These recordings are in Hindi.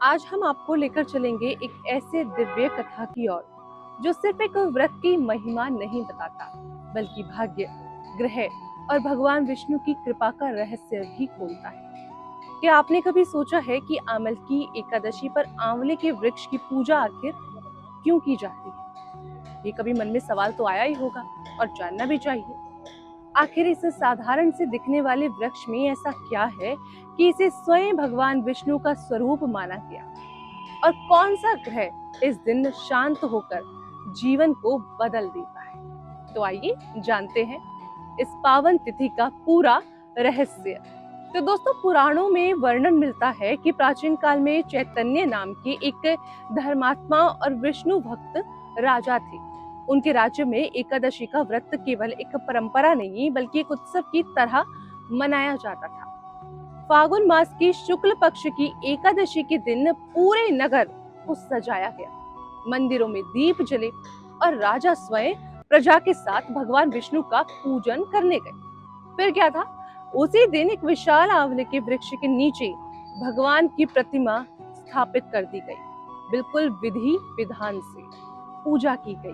आज हम आपको लेकर चलेंगे एक ऐसे दिव्य कथा की ओर जो सिर्फ एक व्रत की महिमा नहीं बताता, बल्कि भाग्य, ग्रह और भगवान विष्णु की कृपा का रहस्य भी खोलता है। क्या आपने कभी सोचा है कि आमल की एकादशी पर आंवले के वृक्ष की पूजा आखिर क्यों की जाती है? ये कभी मन में सवाल तो आया ही होगा और जानना भी चाहिए। आखिर इस साधारण से दिखने वाले वृक्ष में ऐसा क्या है कि इसे स्वयं भगवान विष्णु का स्वरूप माना गया? और कौन सा ग्रह इस दिन शांत होकर जीवन को बदल देता है? तो आइए जानते हैं इस पावन तिथि का पूरा रहस्य। तो दोस्तों, पुराणों में वर्णन मिलता है कि प्राचीन काल में चैतन्य नाम के एक धर्मात्मा और विष्णु भक्त राजा थे। उनके राज्य में एकादशी का व्रत केवल एक परंपरा नहीं, बल्कि एक उत्सव की तरह मनाया जाता था। फागुन मास की शुक्ल पक्ष की एकादशी के दिन पूरे नगर को सजाया गया, मंदिरों में दीप जले और राजा स्वयं प्रजा के साथ भगवान विष्णु का पूजन करने गए। फिर क्या था, उसी दिन एक विशाल आंवले के वृक्ष के नीचे भगवान की प्रतिमा स्थापित कर दी गई। बिल्कुल विधि विधान से पूजा की गई,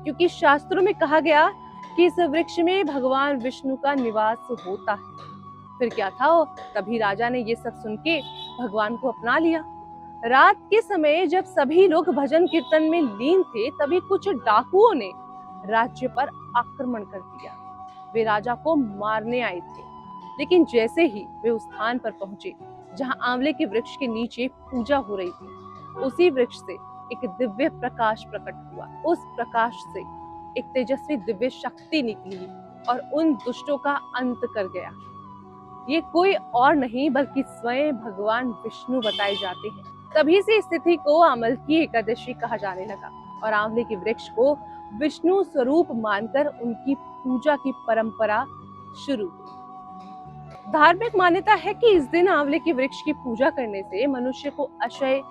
क्योंकि शास्त्रों में कहा गया कि इस वृक्ष में भगवान विष्णु का निवास होता है। फिर क्या था, तभी राजा ने ये सब सुन के भगवान को अपना लिया। रात के समय जब सभी लोग भजन कीर्तन में लीन थे, तभी कुछ डाकुओं ने राज्य पर आक्रमण कर दिया। वे राजा को मारने आए थे, लेकिन जैसे ही वे उस स्थान पर पहुंचे जहां आंवले के वृक्ष के नीचे पूजा हो रही थी, उसी वृक्ष से एक दिव्य प्रकाश प्रकट हुआ। उस प्रकाश से एक तेजस्वी दिव्य शक्ति निकली और उन दुष्टों का अंत कर गया। ये कोई और नहीं बल्कि स्वयं भगवान विष्णु बताए जाते हैं। तभी से इस तिथि को आमल की एकादशी कहा जाने लगा और आंवले के वृक्ष को विष्णु स्वरूप मानकर उनकी पूजा की परंपरा शुरू हुई। धार्मिक मान्यता है कि इस दिन आंवले के वृक्ष की पूजा करने से मनुष्य को अक्षय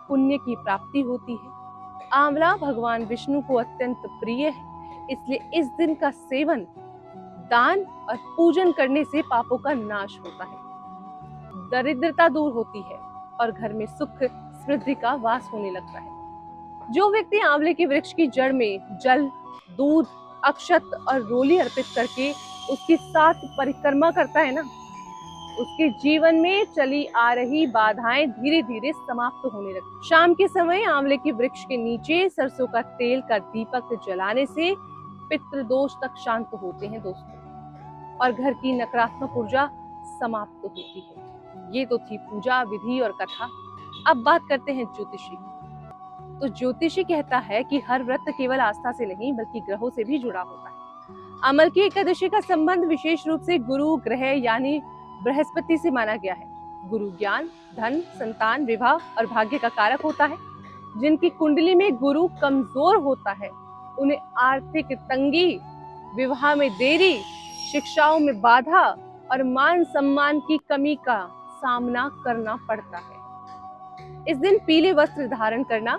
पुण्य की प्राप्ति होती है। आंवला भगवान विष्णु को अत्यंत प्रिय है, इसलिए इस दिन का सेवन, दान और पूजन करने से पापों का नाश होता है, दरिद्रता दूर होती है और घर में सुख समृद्धि का वास होने लगता है। जो व्यक्ति आंवले के वृक्ष की जड़ में जल, दूध, अक्षत और रोली अर्पित करके उसकी 7 परिक्रमा करता है ना, उसके जीवन में चली आ रही बाधाएं धीरे धीरे समाप्त होने लगती। शाम के समय आंवले के वृक्ष के नीचे सरसों का तेल का दीपक जलाने से पितृदोष तक शांत होते हैं दोस्तों, और घर की नकारात्मक ऊर्जा समाप्त होती है। ये तो थी पूजा विधि और कथा। अब बात करते हैं ज्योतिषी। तो ज्योतिषी कहता है कि हर व्रत केवल आस्था से नहीं बल्कि ग्रहों से भी जुड़ा होता है। अमल की एकादशी का संबंध विशेष रूप से गुरु ग्रह यानी बृहस्पति से माना गया है। गुरु ज्ञान, धन, संतान, विवाह और भाग्य का कारक होता है। जिनकी कुंडली में गुरु कमजोर होता है, उन्हें आर्थिक तंगी, विवाह में देरी, शिक्षाओं में बाधा और मान सम्मान की कमी का सामना करना पड़ता है। इस दिन पीले वस्त्र धारण करना,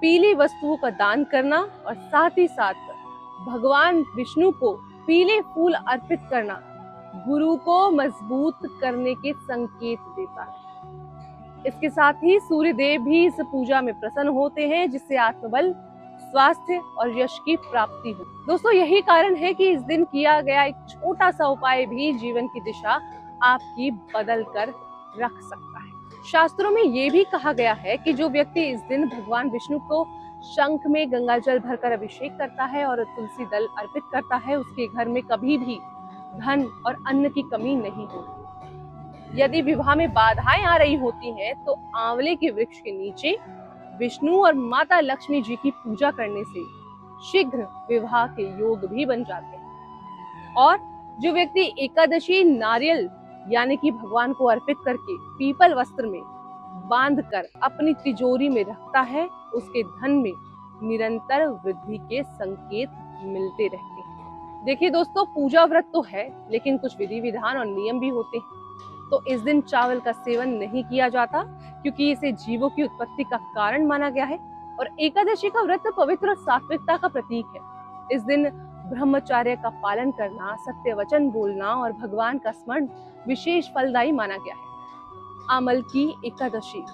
पीली वस्तुओं का दान करना और साथ ही साथ भगवान विष्णु को पीले फूल अर्पित करना गुरु को मजबूत करने के संकेत देता है। इसके साथ ही सूर्य देव भी इस पूजा में प्रसन्न होते हैं, जिससे आत्मबल, स्वास्थ्य और यश की प्राप्ति हो। दोस्तों, यही कारण है कि इस दिन किया गया एक छोटा सा उपाय भी जीवन की दिशा आपकी बदल कर रख सकता है। शास्त्रों में ये भी कहा गया है कि जो व्यक्ति इस दिन भगवान विष्णु को शंख में गंगा जल भरकर अभिषेक करता है और तुलसी दल अर्पित करता है, उसके घर में कभी भी धन और अन्न की कमी नहीं होती। यदि विवाह में बाधाएं आ रही होती हैं, तो आंवले के वृक्ष के नीचे विष्णु और माता लक्ष्मी जी की पूजा करने से शीघ्र विवाह के योग भी बन जाते हैं। और जो व्यक्ति एकादशी नारियल यानी कि भगवान को अर्पित करके पीपल वस्त्र में बांधकर अपनी तिजोरी में रखता है, उसके धन में निरंतर वृद्धि के संकेत मिलते रहते हैं। देखिए दोस्तों, पूजा व्रत तो है, लेकिन कुछ विधि विधान और नियम भी होते हैं। तो इस दिन चावल का सेवन नहीं किया जाता, क्योंकि इसे जीवों की उत्पत्ति का कारण माना गया है। और एकादशी का व्रत पवित्र और सात्विकता का प्रतीक है। इस दिन ब्रह्मचर्य का पालन करना, सत्य वचन बोलना और भगवान का स्मरण विशेष फलदायी माना गया है। आमल की एकादशी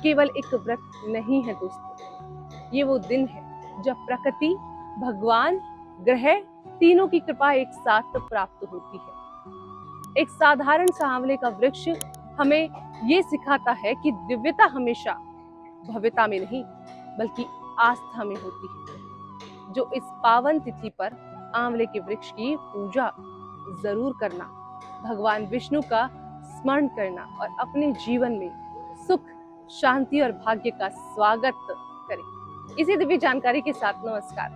केवल एक व्रत नहीं है दोस्तों, ये वो दिन है जब प्रकृति, भगवान, ग्रह तीनों की कृपा एक साथ प्राप्त होती है। एक साधारण सा आंवले का वृक्ष हमें ये सिखाता है कि दिव्यता हमेशा भव्यता में नहीं बल्कि आस्था में होती है। जो इस पावन तिथि पर आंवले के वृक्ष की पूजा जरूर करना, भगवान विष्णु का स्मरण करना और अपने जीवन में सुख, शांति और भाग्य का स्वागत करें। इसी दिव्य जानकारी के साथ नमस्कार।